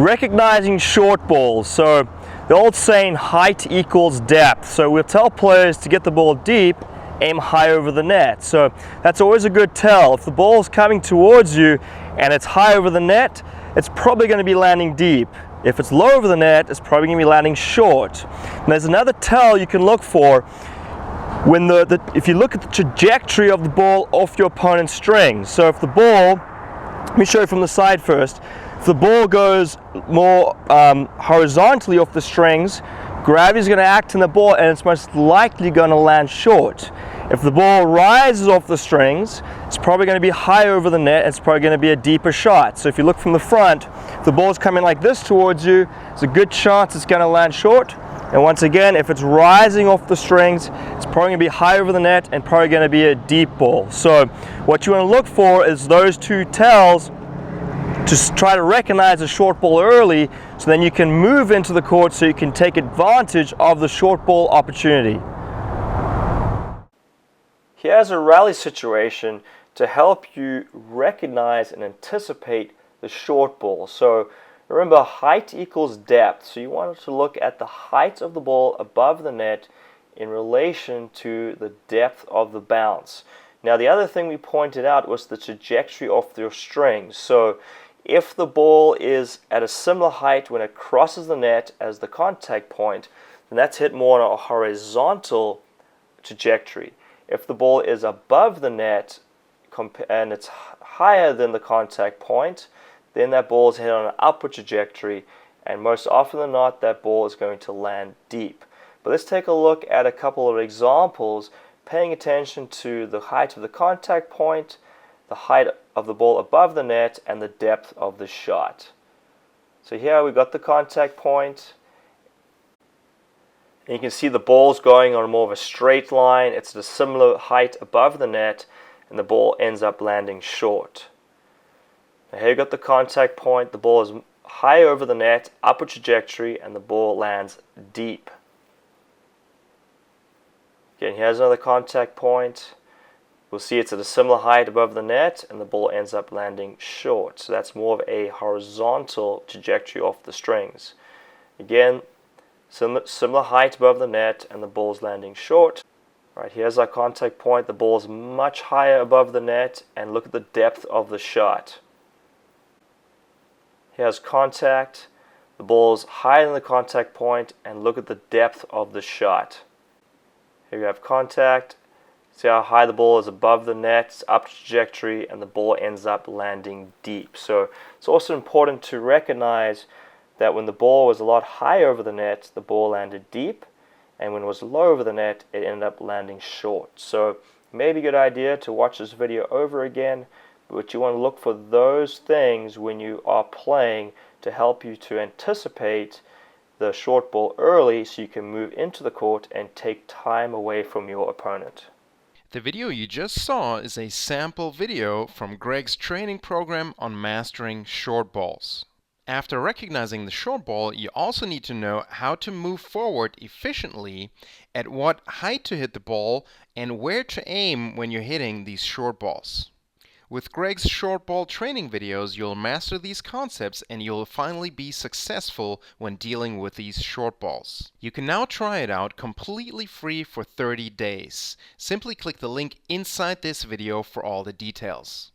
Recognizing short balls. So the old saying, height equals depth. So we'll tell players to get the ball deep, aim high over the net. So that's always a good tell. If the ball's coming towards you and it's high over the net, it's probably going to be landing deep. If it's low over the net, it's probably going to be landing short. And there's another tell you can look for when if you look at the trajectory of the ball off your opponent's strings. So if the ball, let me show you from the side first. If the ball goes more horizontally off the strings, gravity is going to act in the ball and it's most likely going to land short. If the ball rises off the strings, it's probably going to be high over the net. It's probably going to be a deeper shot. So if you look from the front, if the ball's coming like this towards you, there's a good chance it's going to land short. And once again, if it's rising off the strings, it's probably going to be high over the net and probably going to be a deep ball. So what you want to look for is those two tells to try to recognize a short ball early, so then you can move into the court so you can take advantage of the short ball opportunity. Here's a rally situation to help you recognize and anticipate the short ball. So remember, height equals depth. So you want to look at the height of the ball above the net in relation to the depth of the bounce. Now the other thing we pointed out was the trajectory of your strings. So if the ball is at a similar height when it crosses the net as the contact point, then that's hit more on a horizontal trajectory. If the ball is above the net and it's higher than the contact point, then that ball is hit on an upward trajectory, and most often than not that ball is going to land deep. But let's take a look at a couple of examples, paying attention to the height of the contact point, the height of the ball above the net, and the depth of the shot. So here we've got the contact point, and you can see the ball's going on more of a straight line. It's at a similar height above the net, and the ball ends up landing short. Now here you've got the contact point, the ball is high over the net, upward trajectory, and the ball lands deep. Again, here's another contact point. We'll see it's at a similar height above the net, and the ball ends up landing short. So that's more of a horizontal trajectory off the strings. Again, similar height above the net, and the ball's landing short. Right, here's our contact point. The ball is much higher above the net, and look at the depth of the shot. Here's contact. The ball is higher than the contact point, and look at the depth of the shot. Here you have contact. See how high the ball is above the net, it's up trajectory, and the ball ends up landing deep. So it's also important to recognize that when the ball was a lot higher over the net, the ball landed deep, and when it was low over the net, it ended up landing short. So it may be a good idea to watch this video over again, but you want to look for those things when you are playing to help you to anticipate the short ball early so you can move into the court and take time away from your opponent. The video you just saw is a sample video from Greg's training program on mastering short balls. After recognizing the short ball, you also need to know how to move forward efficiently, at what height to hit the ball, and where to aim when you're hitting these short balls. With Greg's short ball training videos, you'll master these concepts and you'll finally be successful when dealing with these short balls. You can now try it out completely free for 30 days. Simply click the link inside this video for all the details.